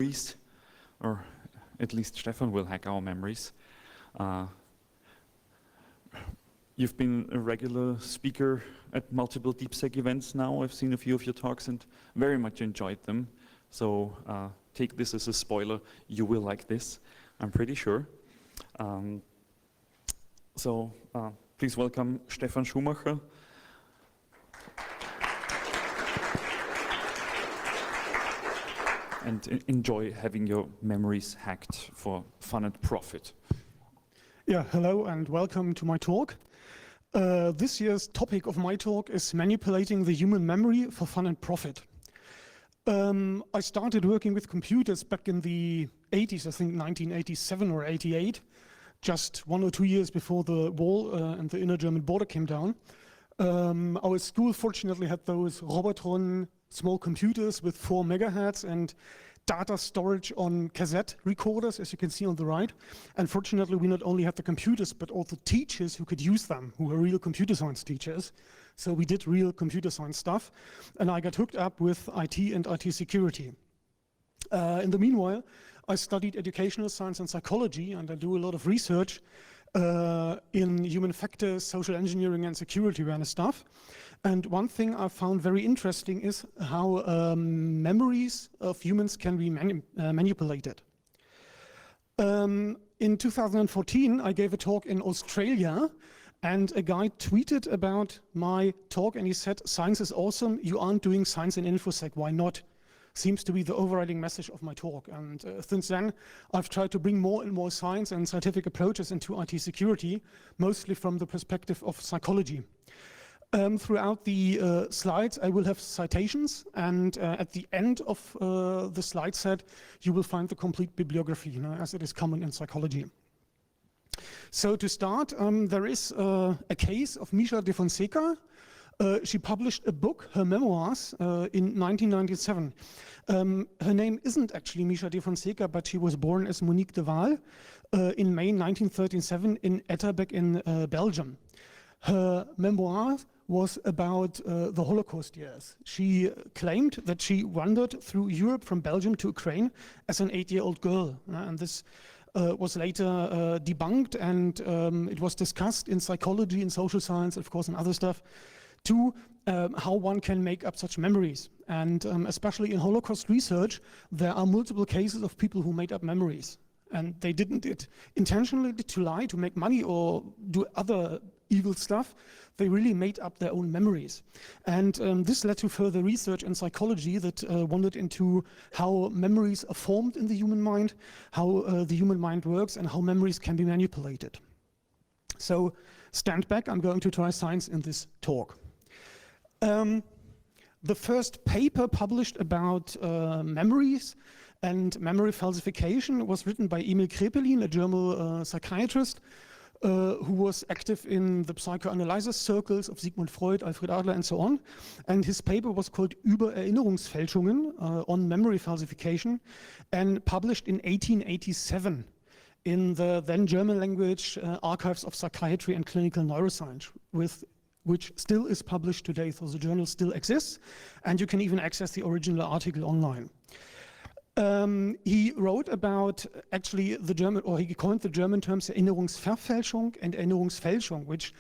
memories, or at least Stefan will hack our memories. You've been a regular speaker at multiple DeepSec events now. I've seen a few of your talks and very much enjoyed them. So take this as a spoiler. You will like this, I'm pretty sure. Please welcome Stefan Schumacher. And enjoy having your memories hacked for fun and profit. Yeah, hello and welcome to my talk. This year's topic of my talk is manipulating the human memory for fun and profit. I started working with computers back in the 80s, I think 1987 or 88, just 1 or 2 years before the wall and the inner German border came down. Our school fortunately had those Robotron small computers with 4 megahertz and data storage on cassette recorders, as you can see on the right. And fortunately, we not only had the computers, but also teachers who could use them, who were real computer science teachers. So we did real computer science stuff. And I got hooked up with IT and IT security. In the meanwhile, I studied educational science and psychology, and I do a lot of research in human factors, social engineering, and security awareness stuff. And one thing I found very interesting is how memories of humans can be manipulated. In 2014, I gave a talk in Australia, and a guy tweeted about my talk, and he said, "Science is awesome, you aren't doing science in InfoSec, why not?" Seems to be the overriding message of my talk. And since then, I've tried to bring more and more science and scientific approaches into IT security, mostly from the perspective of psychology. Throughout the slides, I will have citations, and at the end of the slide set, you will find the complete bibliography, as it is common in psychology. So to start, there is a case of Misha de Fonseca. She published a book, her memoirs, in 1997. Her name isn't actually Misha de Fonseca, but she was born as Monique de Waal in May 1937 in Etterbeek in Belgium. Her memoir was about the Holocaust years. She claimed that she wandered through Europe from Belgium to Ukraine as an 8-year-old girl. And this was later debunked, and it was discussed in psychology, in social science, of course, and other stuff, to how one can make up such memories. And especially in Holocaust research, there are multiple cases of people who made up memories. And they didn't do it intentionally to lie, to make money, or do other evil stuff. They really made up their own memories. And this led to further research in psychology that wandered into how memories are formed in the human mind, how the human mind works, and how memories can be manipulated. So stand back, I'm going to try science in this talk. The first paper published about memories and memory falsification was written by Emil Kraepelin, a German psychiatrist who was active in the psychoanalysis circles of Sigmund Freud, Alfred Adler, and so on. And his paper was called Über Erinnerungsfälschungen on memory falsification, and published in 1887 in the then German language Archives of Psychiatry and Clinical Neuroscience, which still is published today. So the journal still exists, and you can even access the original article online. He wrote about actually the German, or he coined the German terms Erinnerungsverfälschung and Erinnerungsfälschung, which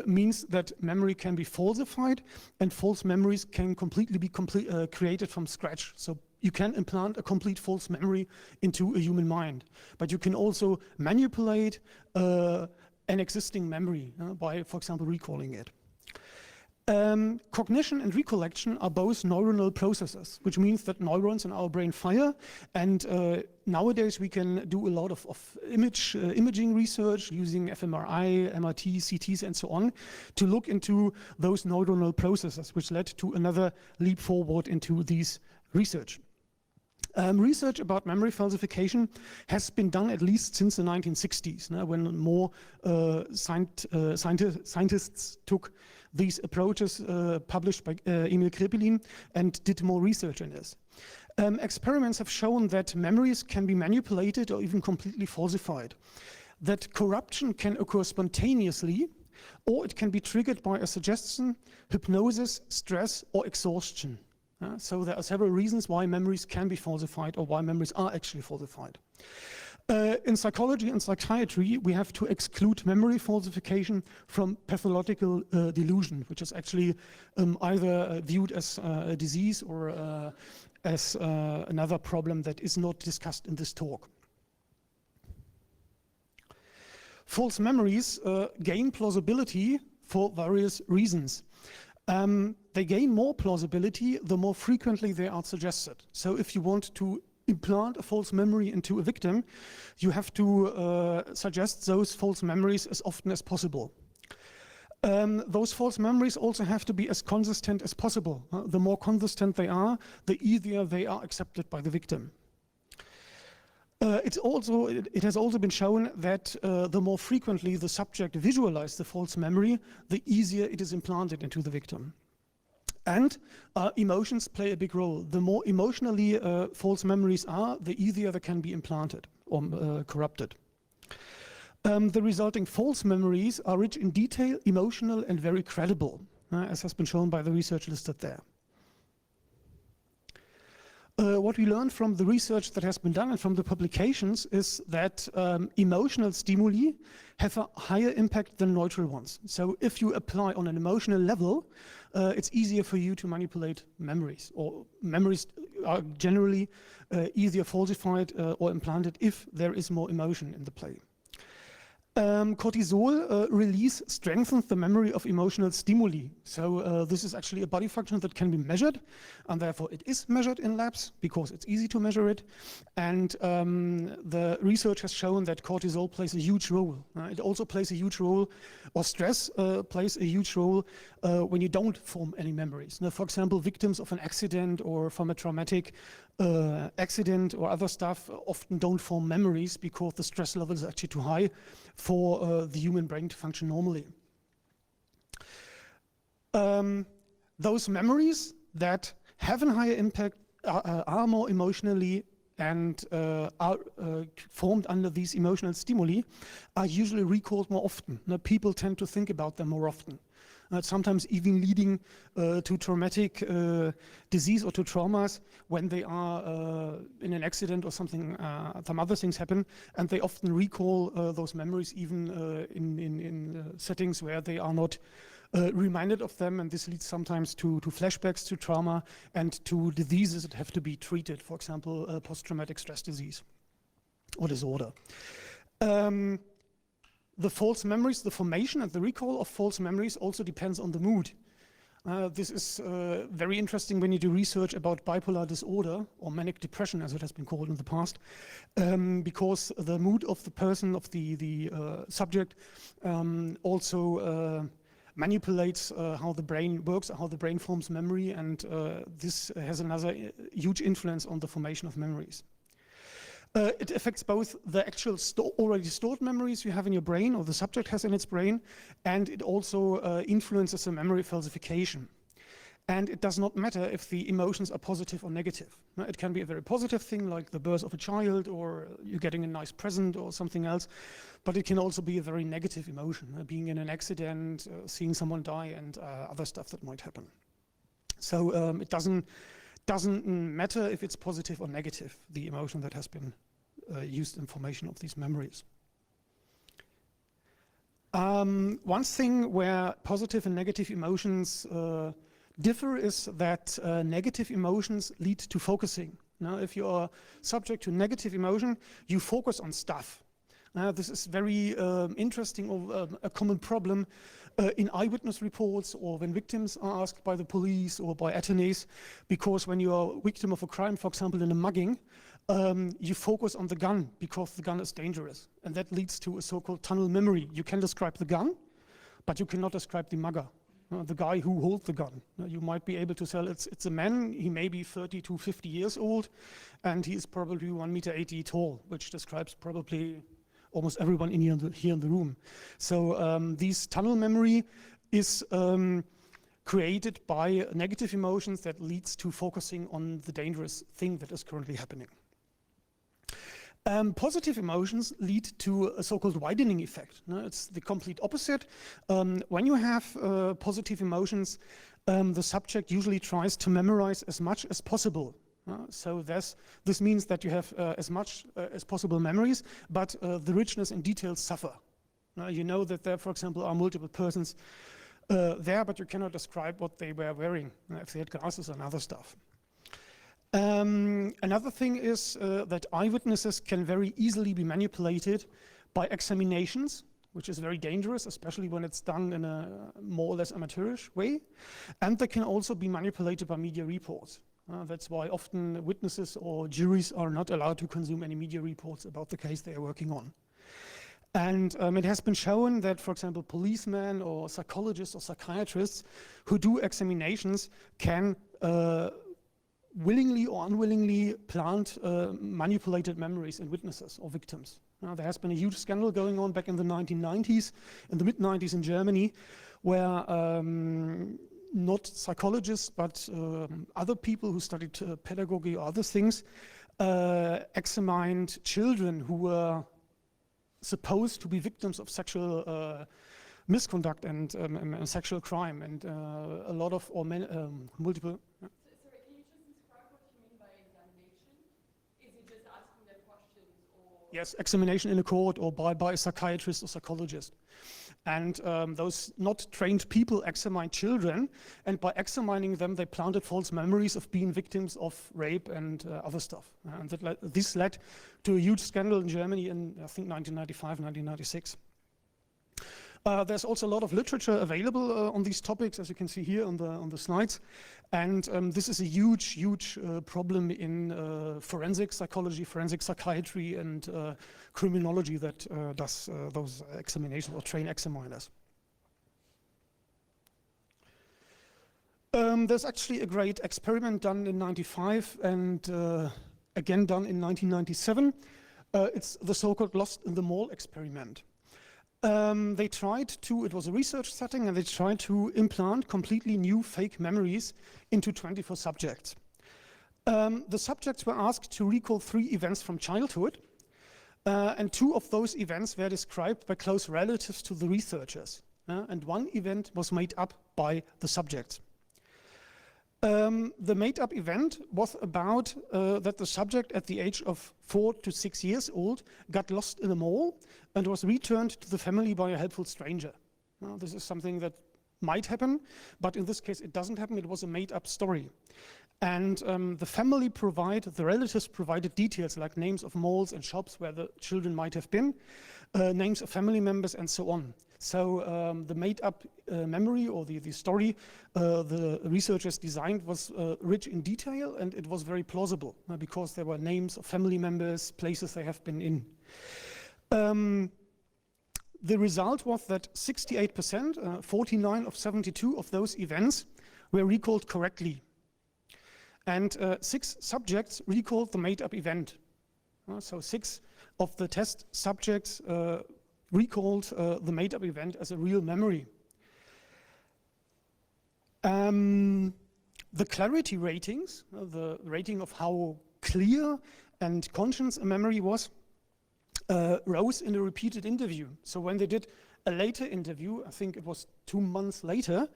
means that memory can be falsified and false memories can completely be created from scratch. So you can implant a complete false memory into a human mind, but you can also manipulate an existing memory by, for example, recalling it. Cognition and recollection are both neuronal processes, which means that neurons in our brain fire, and nowadays we can do a lot of imaging research using fMRI, MRT, CTs, and so on to look into those neuronal processes, which led to another leap forward into these research. Research about memory falsification has been done at least since the 1960s, when more scientists took these approaches published by Emil Kraepelin and did more research in this. Experiments have shown that memories can be manipulated or even completely falsified, that corruption can occur spontaneously, or it can be triggered by a suggestion, hypnosis, stress, or exhaustion. So there are several reasons why memories can be falsified or why memories are actually falsified. In psychology and psychiatry, we have to exclude memory falsification from pathological delusion, which is actually either viewed as a disease or as another problem that is not discussed in this talk. False memories gain plausibility for various reasons. They gain more plausibility the more frequently they are suggested. So if you want to implant a false memory into a victim, you have to suggest those false memories as often as possible. Those false memories also have to be as consistent as possible. The more consistent they are, the easier they are accepted by the victim. It has also been shown that the more frequently the subject visualizes the false memory, the easier it is implanted into the victim. And emotions play a big role. The more emotionally false memories are, the easier they can be implanted or corrupted. The resulting false memories are rich in detail, emotional, and very credible, as has been shown by the research listed there. What we learned from the research that has been done and from the publications is that emotional stimuli have a higher impact than neutral ones. So if you apply on an emotional level, it's easier for you to manipulate memories, or memories are generally easier falsified or implanted if there is more emotion in the play. Cortisol release strengthens the memory of emotional stimuli. So this is actually a body function that can be measured, and therefore it is measured in labs because it's easy to measure it. And the research has shown that cortisol plays a huge role. It also plays a huge role, or stress plays a huge role when you don't form any memories. Now, for example, victims of an accident or from a traumatic accident or other stuff often don't form memories because the stress level is actually too high for the human brain to function normally. Those memories that have a higher impact are more emotionally and are formed under these emotional stimuli are usually recalled more often. Now, people tend to think about them more often. Sometimes even leading to traumatic disease or to traumas when they are in an accident or something, some other things happen, and they often recall those memories even in settings where they are not reminded of them, and this leads sometimes to flashbacks to trauma and to diseases that have to be treated, for example, post-traumatic stress disease or disorder. The false memories, the formation and the recall of false memories also depends on the mood. This is very interesting when you do research about bipolar disorder or manic depression, as it has been called in the past, because the mood of the person, of the subject, also manipulates how the brain works, how the brain forms memory, and this has another huge influence on the formation of memories. It affects both the actual already stored memories you have in your brain or the subject has in its brain, and it also influences the memory falsification. And it does not matter if the emotions are positive or negative. It can be a very positive thing like the birth of a child or you're getting a nice present or something else, but it can also be a very negative emotion, being in an accident, seeing someone die, and other stuff that might happen. So it doesn't matter if it's positive or negative, the emotion that has been used in formation of these memories. One thing where positive and negative emotions differ is that negative emotions lead to focusing. Now, if you are subject to negative emotion, you focus on stuff. This is very interesting, or a common problem in eyewitness reports or when victims are asked by the police or by attorneys, because when you are a victim of a crime, for example in a mugging, you focus on the gun because the gun is dangerous, and that leads to a so-called tunnel memory. You can describe the gun, but you cannot describe the mugger, the guy who holds the gun. You might be able to tell it's a man, he may be 30 to 50 years old, and he is probably 1.80 meters tall, which describes probably almost everyone in here in the room. So this tunnel memory is created by negative emotions that leads to focusing on the dangerous thing that is currently happening. Positive emotions lead to a so-called widening effect. No, it's the complete opposite. When you have positive emotions, the subject usually tries to memorize as much as possible. So this means that you have as much as possible memories, but the richness and details suffer. You know that there, for example, are multiple persons there, but you cannot describe what they were wearing, if they had glasses and other stuff. Another thing is that eyewitnesses can very easily be manipulated by examinations, which is very dangerous, especially when it's done in a more or less amateurish way. And they can also be manipulated by media reports. That's why often witnesses or juries are not allowed to consume any media reports about the case they are working on. And it has been shown that, for example, policemen or psychologists or psychiatrists who do examinations can willingly or unwillingly plant manipulated memories in witnesses or victims. There has been a huge scandal going on back in the 1990s, in the mid-90s in Germany, where not psychologists, but other people who studied pedagogy or other things examined children who were supposed to be victims of sexual misconduct and sexual crime, and a lot of multiple. Sorry, can you just describe what you mean by examination? Is it just asking them questions, or? Yes, examination in a court or by a psychiatrist or psychologist. And those not trained people examined children, and by examining them, they planted false memories of being victims of rape and other stuff. And this led to a huge scandal in Germany in, I think, 1995, 1996. There's also a lot of literature available on these topics, as you can see here on the slides. And this is a huge problem in forensic psychology, forensic psychiatry, and criminology that does those examinations or train examiners. There's actually a great experiment done in '95 and again done in 1997. It's the so-called Lost in the Mall experiment. They tried to, it was a research setting, and they tried to implant completely new fake memories into 24 subjects. The subjects were asked to recall 3 events from childhood, and 2 of those events were described by close relatives to the researchers, and 1 event was made up by the subjects. The made-up event was about that the subject at the age of 4 to 6 years old got lost in a mall and was returned to the family by a helpful stranger. This is something that might happen, but in this case it doesn't happen. It was a made-up story. And the relatives provided details like names of malls and shops where the children might have been, names of family members, and so on. So the made-up memory or the story the researchers designed was rich in detail, and it was very plausible because there were names of family members, places they have been in. The result was that 68%, 49 of 72 of those events were recalled correctly. And 6 subjects recalled the made-up event. So 6 of the test subjects recalled the made-up event as a real memory. The clarity ratings, the rating of how clear and conscious a memory was, rose in a repeated interview. So when they did a later interview, I think it was 2 months later,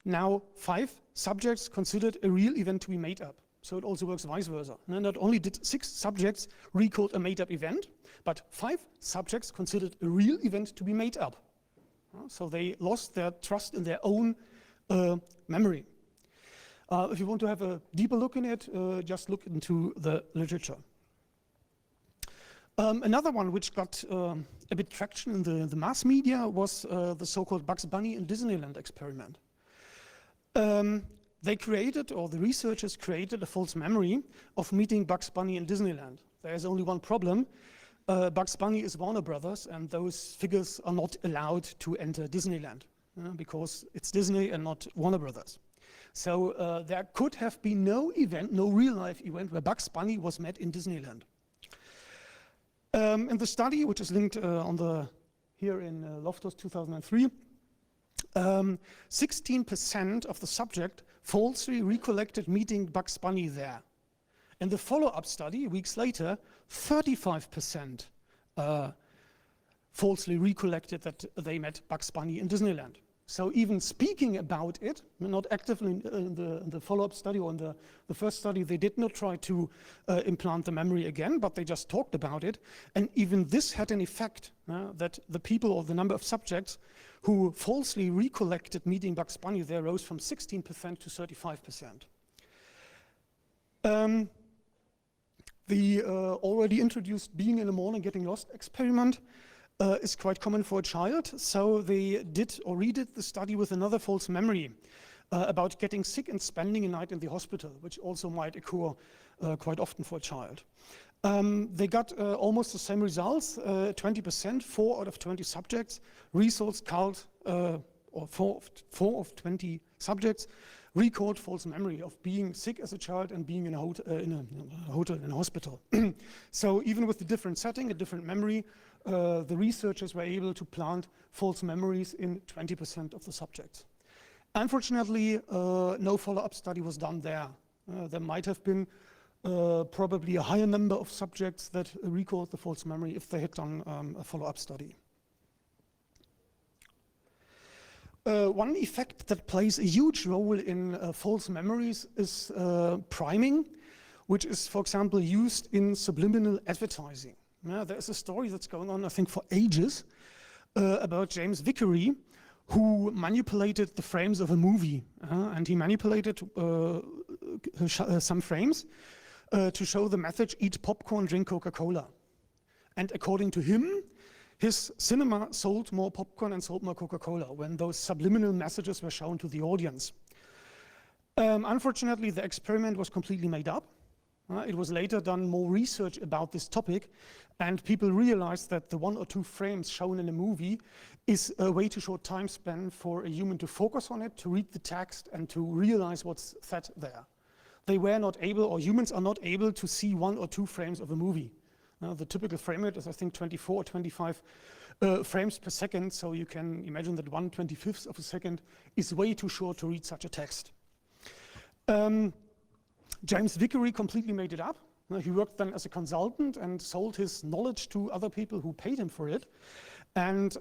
now 5 subjects considered a real event to be made up. So it also works vice versa. And not only did 6 subjects recall a made-up event, but 5 subjects considered a real event to be made up. So they lost their trust in their own memory. If you want to have a deeper look in it, just look into the literature. Another one which got a bit traction in the mass media was the so-called Bugs Bunny in Disneyland experiment. They created, or the researchers created, a false memory of meeting Bugs Bunny in Disneyland. There's only one problem. Bugs Bunny is Warner Brothers, and those figures are not allowed to enter Disneyland because it's Disney and not Warner Brothers. So there could have been no event, no real-life event where Bugs Bunny was met in Disneyland. In the study, which is linked here in Loftus 2003, 16% of the subject falsely recollected meeting Bugs Bunny there. In the follow-up study, weeks later, 35% falsely recollected that they met Bugs Bunny in Disneyland. So even speaking about it, not actively in the follow-up study or in the first study, they did not try to implant the memory again, but they just talked about it. And even this had an effect, that the people or the number of subjects who falsely recollected meeting Bugs Bunny there rose from 16% to 35%. The already introduced being in the morning getting lost experiment is quite common for a child. So they did or redid the study with another false memory about getting sick and spending a night in the hospital, which also might occur quite often for a child. They got almost the same results, 20%, 4 out of 20 subjects. Results called, or 4 of 20 subjects recalled false memory of being sick as a child and being in a hotel, in a hospital. So even with the different setting, a different memory, the researchers were able to plant false memories in 20% of the subjects. Unfortunately, no follow-up study was done there. There might have been probably a higher number of subjects that recalled the false memory if they had done a follow-up study. One effect that plays a huge role in false memories is priming, which is, for example, used in subliminal advertising. There's a story that's going on, I think, for ages about James Vickery, who manipulated the frames of a movie. And he manipulated some frames to show the message, eat popcorn, drink Coca-Cola. And according to him, his cinema sold more popcorn and sold more Coca-Cola when those subliminal messages were shown to the audience. Unfortunately, the experiment was completely made up. It was later done more research about this topic, and people realized that the 1 or 2 frames shown in a movie is a way too short time span for a human to focus on it, to read the text, and to realize what's said there. They were not able, or humans are not able, to see 1 or 2 frames of a movie. The typical frame rate is, I think, 24 or 25 frames per second, so you can imagine that 1/25 of a second is way too short to read such a text. James Vickery completely made it up. He worked then as a consultant and sold his knowledge to other people who paid him for it. And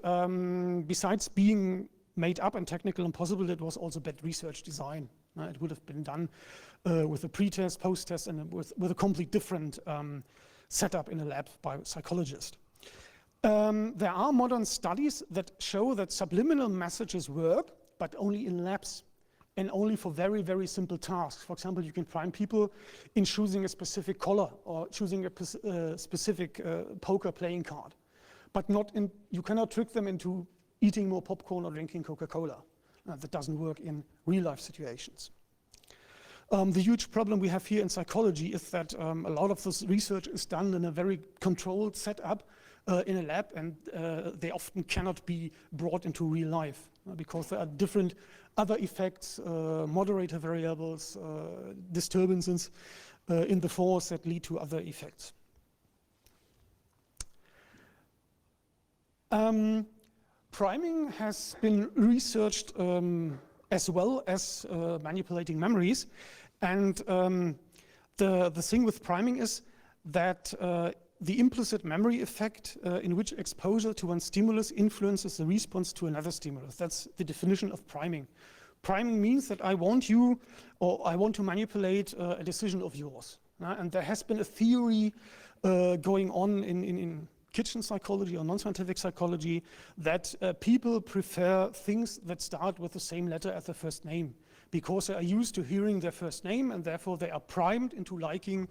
besides being made up and technical impossible, it was also bad research design. It would have been done with a pre-test, post-test, and with a completely different setup in a lab by a psychologist. There are modern studies that show that subliminal messages work, but only in labs and only for very, very simple tasks. For example, you can prime people in choosing a specific color or choosing a specific poker playing card, but you cannot trick them into eating more popcorn or drinking Coca-Cola. That doesn't work in real-life situations. The huge problem we have here in psychology is that a lot of this research is done in a very controlled setup in a lab, and they often cannot be brought into real life because there are different other effects, moderator variables, disturbances in the force that lead to other effects. Priming has been researched as well as manipulating memories, and the thing with priming is that the implicit memory effect in which exposure to one stimulus influences the response to another stimulus. That's the definition of priming. Priming means that I want you, or I want to manipulate a decision of yours. And there has been a theory going on in kitchen psychology or non-scientific psychology that people prefer things that start with the same letter as their first name because they are used to hearing their first name, and therefore they are primed into liking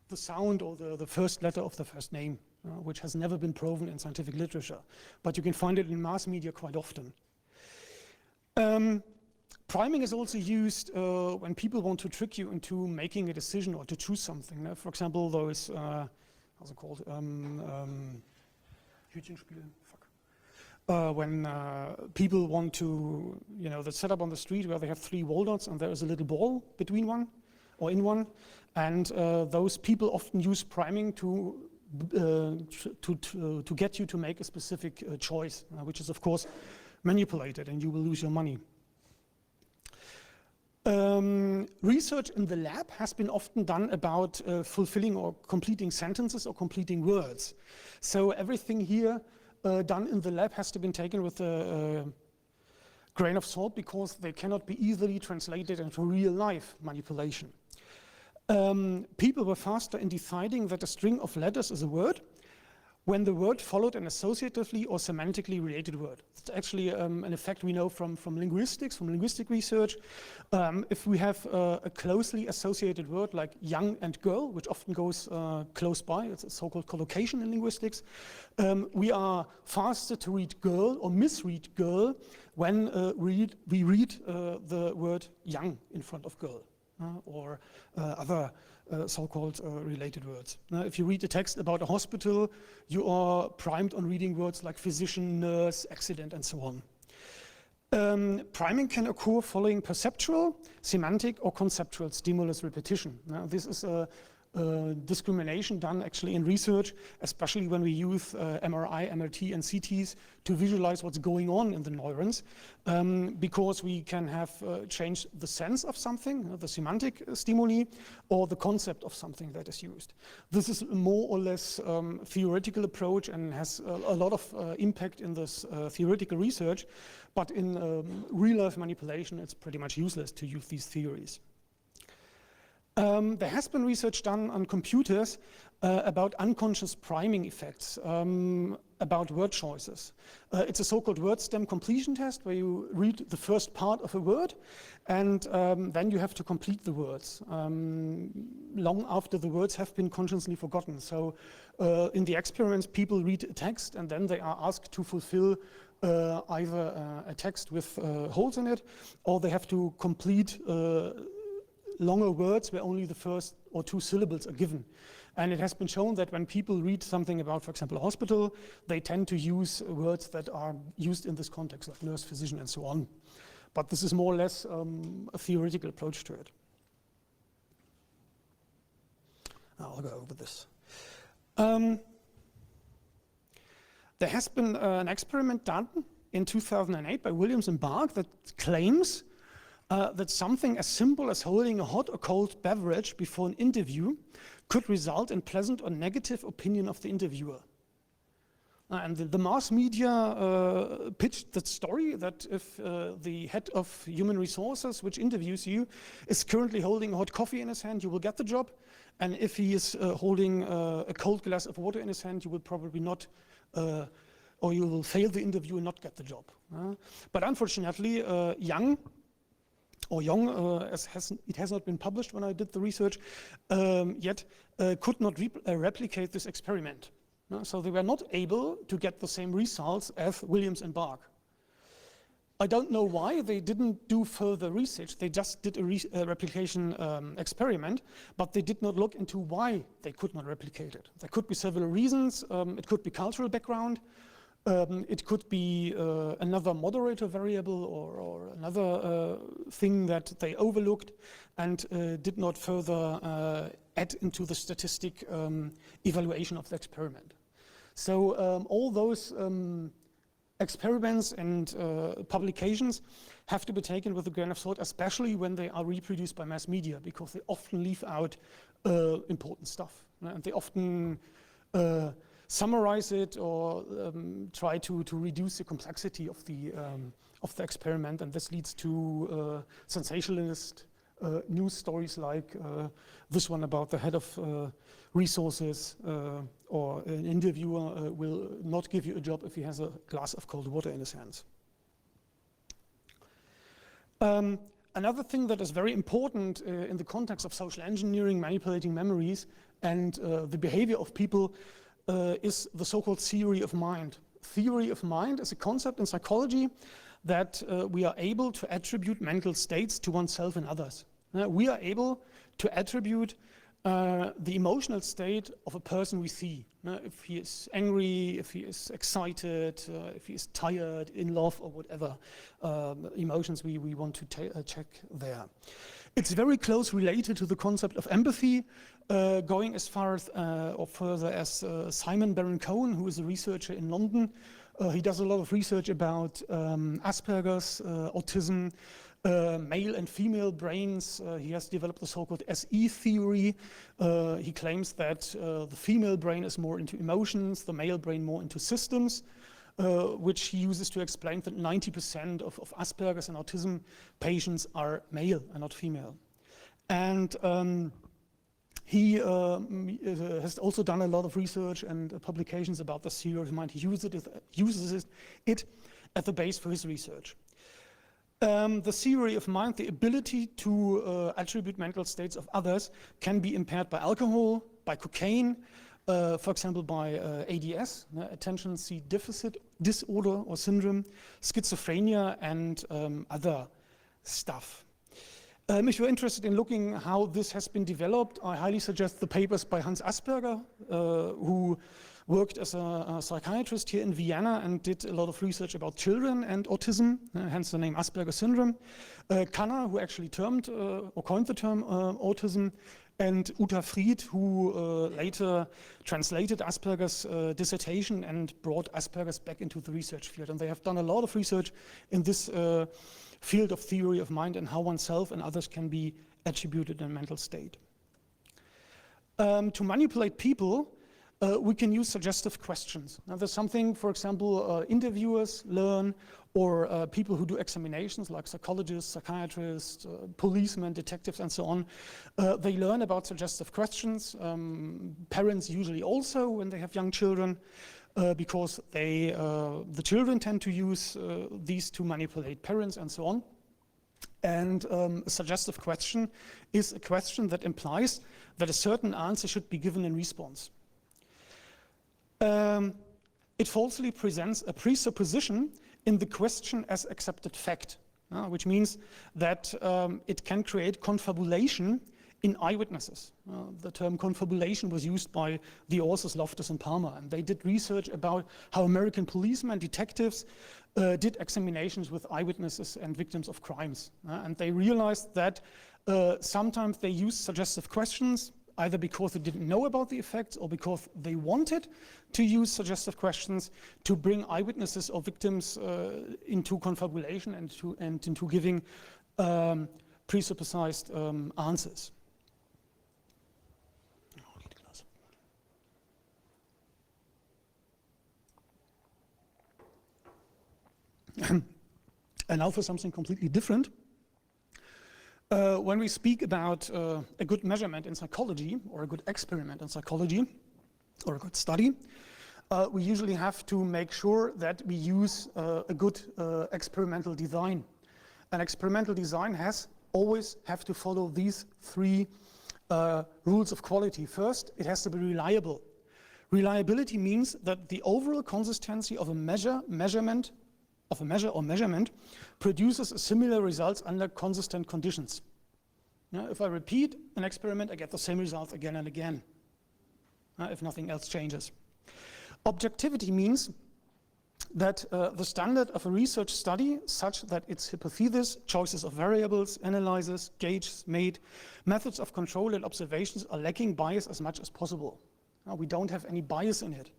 the sound or the first letter of the first name, which has never been proven in scientific literature. But you can find it in mass media quite often. Priming is also used when people want to trick you into making a decision or to choose something. For example, those, how's it called? Hütchenspiel. When people want to, the setup on the street where they have 3 walnuts and there is a little ball between one or in one, and those people often use priming to get you to make a specific choice, which is of course manipulated, and you will lose your money. Research in the lab has been often done about fulfilling or completing sentences or completing words. So everything here done in the lab has to be taken with a grain of salt because they cannot be easily translated into real life manipulation. People were faster in deciding that a string of letters is a word when the word followed an associatively or semantically related word. It's actually an effect we know from linguistics, from linguistic research. If we have a closely associated word like young and girl, which often goes close by, it's a so-called collocation in linguistics, we are faster to read girl or misread girl when we read the word young in front of girl or other so-called related words. If you read a text about a hospital, you are primed on reading words like physician, nurse, accident, and so on. Priming can occur following perceptual, semantic, or conceptual stimulus repetition. This is a discrimination done actually in research, especially when we use MRI, MRT, and CTs to visualize what's going on in the neurons, because we can have changed the sense of something, the semantic stimuli, or the concept of something that is used. This is a more or less theoretical approach and has a lot of impact in this theoretical research, but in real-life manipulation, it's pretty much useless to use these theories. There has been research done on computers about unconscious priming effects, about word choices. It's a so-called word stem completion test where you read the first part of a word and then you have to complete the words long after the words have been consciously forgotten. So in the experiments, people read a text and then they are asked to fulfill either a text with holes in it, or they have to complete longer words where only the first or two syllables are given. And it has been shown that when people read something about, for example, a hospital, they tend to use words that are used in this context, like nurse, physician, and so on. But this is more or less a theoretical approach to it. I'll go over this. There has been an experiment done in 2008 by Williams and Bark that claims that something as simple as holding a hot or cold beverage before an interview could result in pleasant or negative opinion of the interviewer. And the mass media pitched that story that if the head of human resources, which interviews you, is currently holding a hot coffee in his hand, you will get the job. And if he is holding a cold glass of water in his hand, you will probably not, or you will fail the interview and not get the job. But unfortunately, Young, it has not been published when I did the research yet, could not replicate this experiment. So they were not able to get the same results as Williams and Bark. I don't know why they didn't do further research. They just did a replication experiment, but they did not look into why they could not replicate it. There could be several reasons. It could be cultural background. It could be another moderator variable or another thing that they overlooked and did not further add into the statistic evaluation of the experiment. So all those experiments and publications have to be taken with a grain of salt, especially when they are reproduced by mass media, because they often leave out important stuff. And they often summarize it or try to reduce the complexity of the experiment, and this leads to sensationalist news stories like this one about the head of resources, or an interviewer will not give you a job if he has a glass of cold water in his hands. Another thing that is very important in the context of social engineering, manipulating memories, and the behavior of people is the so-called theory of mind. Theory of mind is a concept in psychology that we are able to attribute mental states to oneself and others. We are able to attribute the emotional state of a person we see. If he is angry, if he is excited, if he is tired, in love, or whatever emotions we want to check there. It's very close related to the concept of empathy, going as far as, or further as Simon Baron-Cohen, who is a researcher in London. He does a lot of research about Asperger's, autism, male and female brains. He has developed the so-called SE theory. He claims that the female brain is more into emotions, the male brain more into systems, which he uses to explain that 90% of Asperger's and autism patients are male and not female. And he has also done a lot of research and publications about the theory of mind. He uses it at the base for his research. The theory of mind, the ability to attribute mental states of others, can be impaired by alcohol, by cocaine, for example by ADS, attention deficit disorder or syndrome, schizophrenia, and other stuff. If you're interested in looking how this has been developed, I highly suggest the papers by Hans Asperger, who worked as a psychiatrist here in Vienna and did a lot of research about children and autism, hence the name Asperger syndrome. Kanner, who actually coined the term autism, and Uta Fried, who later translated Asperger's dissertation and brought Asperger's back into the research field. And they have done a lot of research in this field of theory of mind and how oneself and others can be attributed in a mental state. To manipulate people, we can use suggestive questions. Now there's something, for example, interviewers learn, or people who do examinations like psychologists, psychiatrists, policemen, detectives, and so on. They learn about suggestive questions. Parents usually also when they have young children, because the children tend to use these to manipulate parents and so on. And a suggestive question is a question that implies that a certain answer should be given in response. It falsely presents a presupposition in the question as accepted fact, which means that it can create confabulation in eyewitnesses. The term confabulation was used by the authors Loftus and Palmer, and they did research about how American policemen, detectives, did examinations with eyewitnesses and victims of crimes. And they realized that sometimes they used suggestive questions, either because they didn't know about the effects or because they wanted to use suggestive questions to bring eyewitnesses or victims into confabulation and into giving presupposed answers. And now for something completely different. When we speak about a good measurement in psychology, or a good experiment in psychology, or a good study, we usually have to make sure that we use a good experimental design. An experimental design always have to follow these three rules of quality. First, it has to be reliable. Reliability means that the overall consistency of a measurement produces similar results under consistent conditions. Now, if I repeat an experiment, I get the same results again and again, if nothing else changes. Objectivity means that the standard of a research study, such that its hypothesis, choices of variables, analyses, gauges made, methods of control and observations are lacking bias as much as possible. We don't have any bias in it.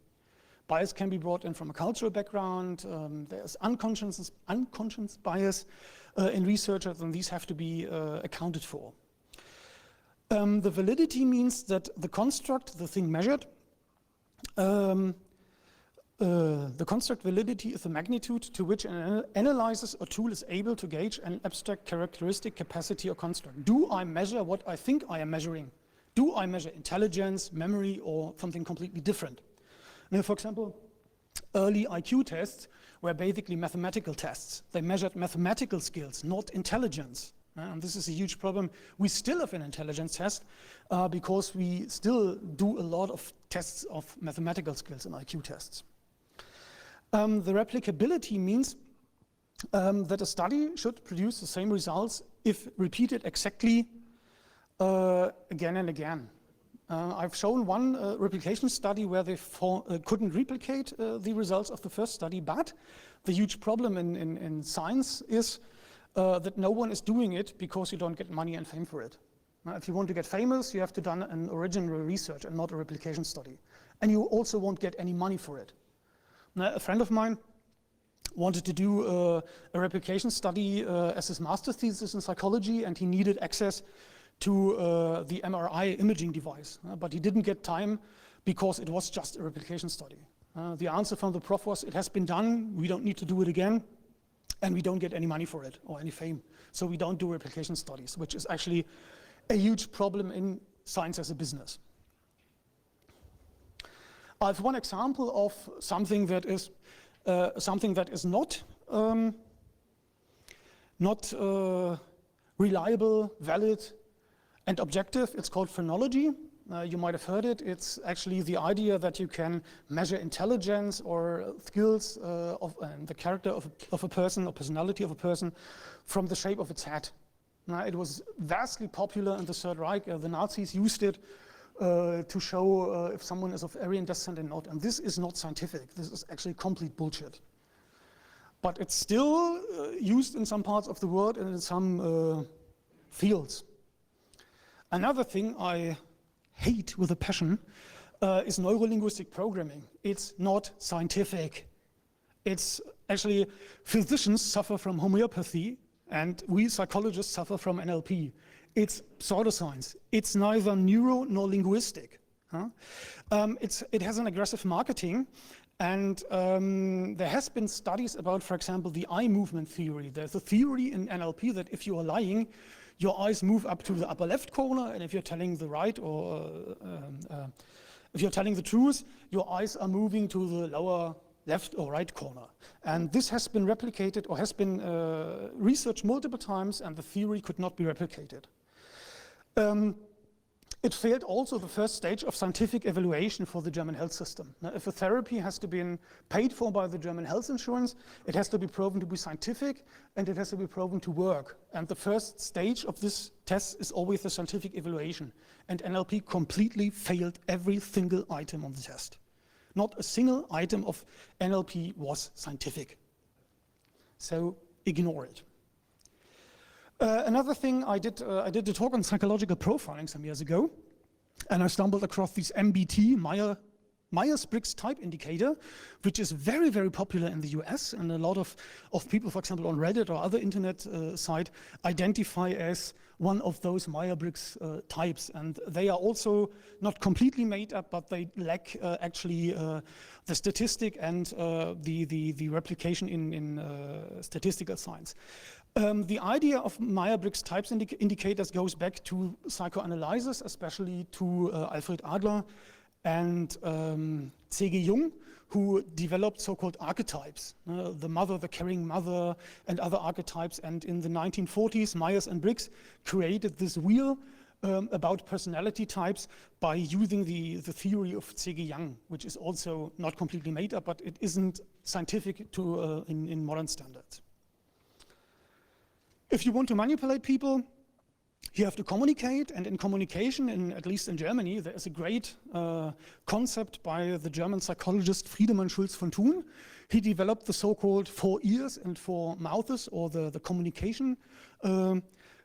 Bias can be brought in from a cultural background. There's unconscious bias in researchers, and these have to be accounted for. The validity means that the construct, the thing measured, the construct validity is the magnitude to which an analysis or tool is able to gauge an abstract characteristic, capacity, or construct. Do I measure what I think I am measuring? Do I measure intelligence, memory, or something completely different? Now, for example, early IQ tests were basically mathematical tests. They measured mathematical skills, not intelligence. And this is a huge problem. We still have an intelligence test because we still do a lot of tests of mathematical skills in IQ tests. The replicability means that a study should produce the same results if repeated exactly again and again. I've shown one replication study where they couldn't replicate the results of the first study, but the huge problem in science is that no one is doing it because you don't get money and fame for it. If you want to get famous, you have to do an original research and not a replication study. And you also won't get any money for it. A friend of mine wanted to do a replication study as his master's thesis in psychology, and he needed access to the MRI imaging device, but he didn't get time because it was just a replication study. The answer from the prof was, it has been done, we don't need to do it again, and we don't get any money for it or any fame. So we don't do replication studies, which is actually a huge problem in science as a business. I have one example of something that is not reliable, valid, and objective. It's called phrenology. You might have heard it. It's actually the idea that you can measure intelligence or skills and the character of a person or personality of a person from the shape of its head. It was vastly popular in the Third Reich. The Nazis used it to show if someone is of Aryan descent or not. And this is not scientific. This is actually complete bullshit. But it's still used in some parts of the world and in some fields. Another thing I hate with a passion is neurolinguistic programming. It's not scientific. It's actually, physicians suffer from homeopathy and we psychologists suffer from NLP. It's pseudoscience. It's neither neuro nor linguistic. It has an aggressive marketing, and there has been studies about, for example, the eye movement theory. There's a theory in NLP that if you are lying, your eyes move up to the upper left corner, and if you're telling the right or if you're telling the truth, your eyes are moving to the lower left or right corner. And this has been replicated or has been researched multiple times, and the theory could not be replicated. It failed also the first stage of scientific evaluation for the German health system. Now, if a therapy has to be paid for by the German health insurance, it has to be proven to be scientific and it has to be proven to work. And the first stage of this test is always the scientific evaluation. And NLP completely failed every single item on the test. Not a single item of NLP was scientific. So ignore it. Another thing I did a talk on psychological profiling some years ago, and I stumbled across this MBT, Myers-Briggs Type Indicator, which is very, very popular in the US, and a lot of people, for example, on Reddit or other internet site, identify as one of those Myers-Briggs types. And they are also not completely made up, but they lack actually the statistic and the replication in statistical science. The idea of Myers-Briggs types indicators goes back to psychoanalysis, especially to Alfred Adler and C.G. Jung, who developed so-called archetypes, the mother, the caring mother, and other archetypes. And in the 1940s, Myers and Briggs created this wheel about personality types by using the theory of C.G. Jung, which is also not completely made up, but it isn't scientific in modern standards. If you want to manipulate people, you have to communicate, and in communication, at least in Germany, there is a great concept by the German psychologist Friedemann Schulz von Thun. He developed the so-called 4 ears and 4 mouths, or the communication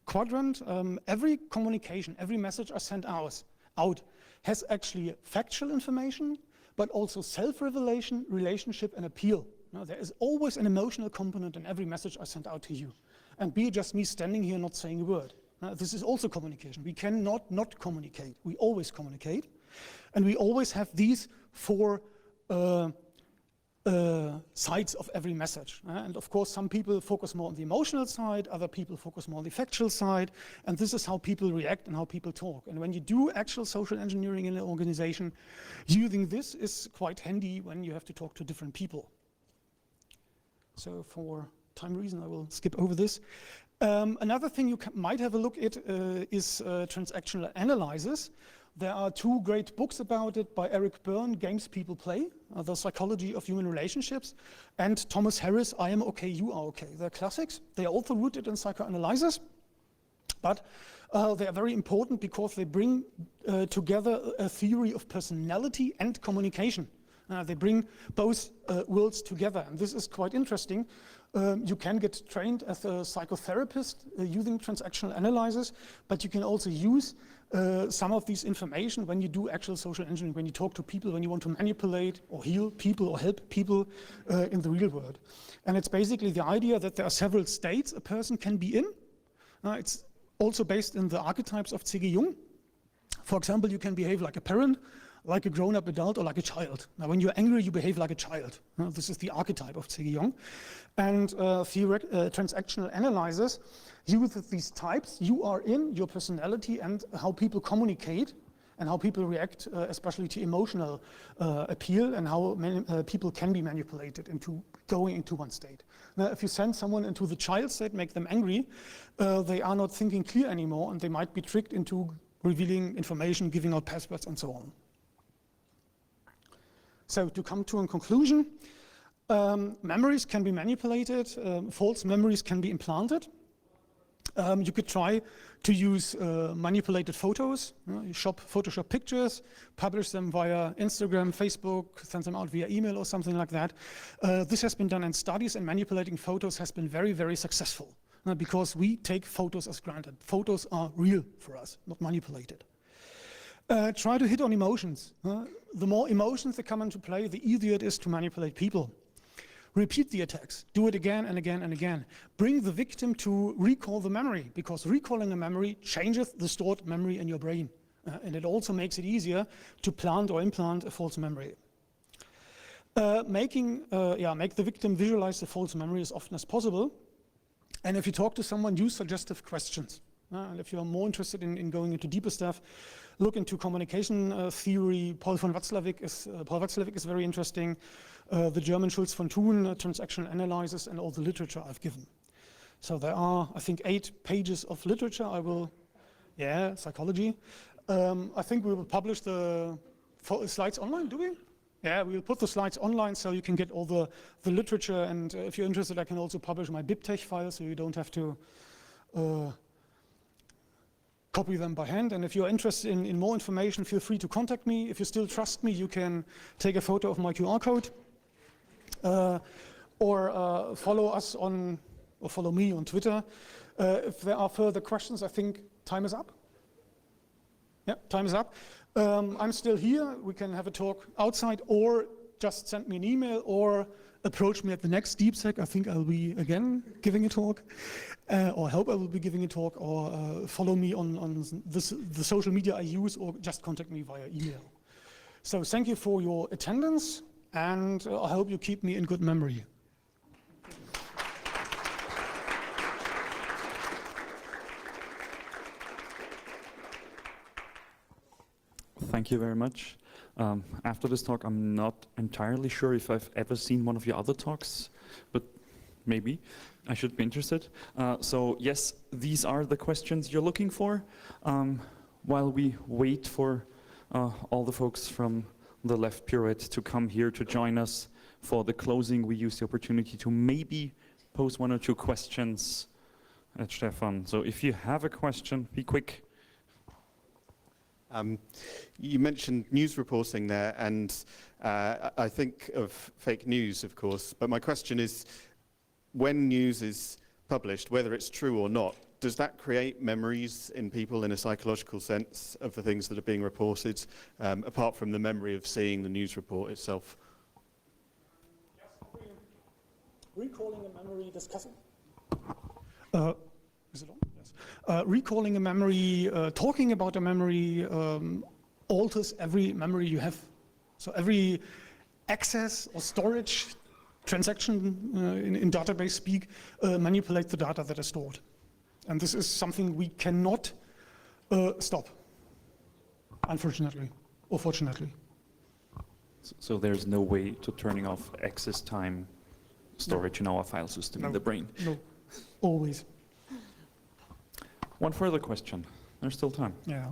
quadrant. Every communication, every message I send out has actually factual information, but also self-revelation, relationship, and appeal. Now, there is always an emotional component in every message I send out to you. And be it just me standing here not saying a word. This is also communication. We cannot not communicate. We always communicate. And we always have these 4 sides of every message. And of course, some people focus more on the emotional side, other people focus more on the factual side. And this is how people react and how people talk. And when you do actual social engineering in an organization, using this is quite handy when you have to talk to different people. So for time reason, I will skip over this. Another thing you might have a look at is transactional analysis. There are 2 great books about it by Eric Byrne, Games People Play, The Psychology of Human Relationships, and Thomas Harris, I Am Okay, You Are Okay. They're classics. They are also rooted in psychoanalysis, but they are very important because they bring together a theory of personality and communication. They bring both worlds together, and this is quite interesting. You can get trained as a psychotherapist using transactional analysis, but you can also use some of this information when you do actual social engineering, when you talk to people, when you want to manipulate or heal people or help people in the real world. And it's basically the idea that there are several states a person can be in. It's also based in the archetypes of C.G. Jung. For example, you can behave like a parent, like a grown-up adult, or like a child. Now, when you're angry, you behave like a child. This is the archetype of C.G. Jung. And transactional analysis uses these types you are in, your personality, and how people communicate, and how people react, especially to emotional appeal, and how people can be manipulated into going into one state. Now, if you send someone into the child state, make them angry, they are not thinking clear anymore, and they might be tricked into revealing information, giving out passwords, and so on. So to come to a conclusion, memories can be manipulated, false memories can be implanted. You could try to use manipulated photos. You Photoshop pictures, publish them via Instagram, Facebook, send them out via email or something like that. This has been done in studies, and manipulating photos has been very, very successful because we take photos as granted. Photos are real for us, not manipulated. Try to hit on emotions. The more emotions that come into play, the easier it is to manipulate people. Repeat the attacks. Do it again and again and again. Bring the victim to recall the memory, because recalling a memory changes the stored memory in your brain. And it also makes it easier to plant or implant a false memory. Make the victim visualize the false memory as often as possible. And if you talk to someone, use suggestive questions. And if you're more interested in going into deeper stuff, look into communication theory. Paul Watzlawick is very interesting. The German Schulz von Thun, transactional analysis, and all the literature I've given. So there are, I think, 8 pages of literature. Psychology. I think we will publish the slides online, do we? Yeah, we will put the slides online so you can get all the literature, and if you're interested, I can also publish my BibTeX file so you don't have to copy them by hand. And if you're interested in more information, feel free to contact me. If you still trust me, you can take a photo of my QR code or follow me on Twitter. If there are further questions, I think time is up. Yeah, time is up. I'm still here. We can have a talk outside, or just send me an email, or approach me at the next DeepSec. I think I'll be again giving a talk, or hope I will be giving a talk, or follow me on the social media I use, or just contact me via email. So thank you for your attendance, and I hope you keep me in good memory. Thank you very much. After this talk, I'm not entirely sure if I've ever seen one of your other talks, but maybe I should be interested. So yes, these are the questions you're looking for. While we wait for all the folks from the left pirouette to come here to join us for the closing, we use the opportunity to maybe pose 1 or 2 questions at Stefan. So if you have a question, be quick. You mentioned news reporting there, and I think of fake news, of course, but my question is, when news is published, whether it's true or not, does that create memories in people in a psychological sense of the things that are being reported, apart from the memory of seeing the news report itself? Yes, recalling a memory, discussing. Is it on? Yes. Recalling a memory, talking about a memory alters every memory you have. So every access or storage transaction in database speak manipulate the data that is stored. And this is something we cannot stop, unfortunately, or fortunately. So there's no way to turning off access time storage in our file system in the brain? No, always. One further question. There's still time. Yeah.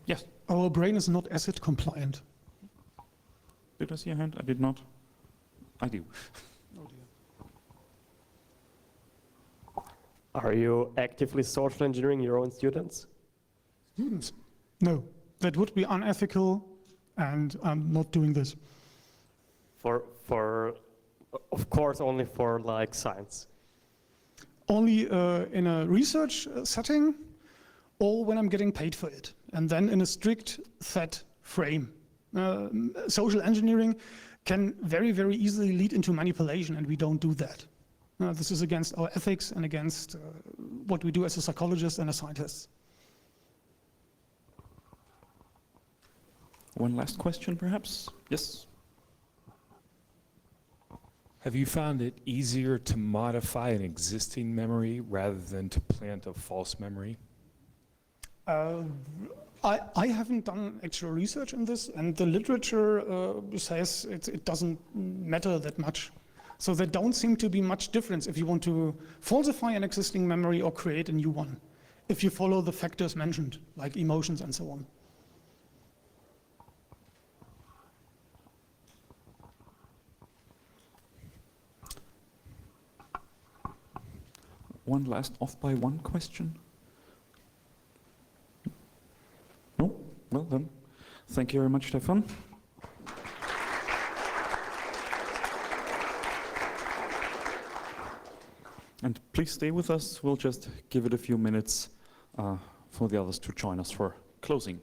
Yes. Our brain is not ACID compliant. Did I see a hand? I did not. I do. Oh dear. Are you actively social engineering your own students? Students? No, that would be unethical, and I'm not doing this. Of course, only for like science. Only in a research setting, or when I'm getting paid for it, and then in a strict set frame. Social engineering can very, very easily lead into manipulation, and we don't do that. This is against our ethics and against what we do as a psychologist and a scientist. One last question, perhaps? Yes? Have you found it easier to modify an existing memory rather than to plant a false memory? I haven't done actual research in this, and the literature says it doesn't matter that much. So there don't seem to be much difference if you want to falsify an existing memory or create a new one, if you follow the factors mentioned, like emotions and so on. One last off by one question? No? Well then, thank you very much, Stefan. And please stay with us. We'll just give it a few minutes for the others to join us for closing.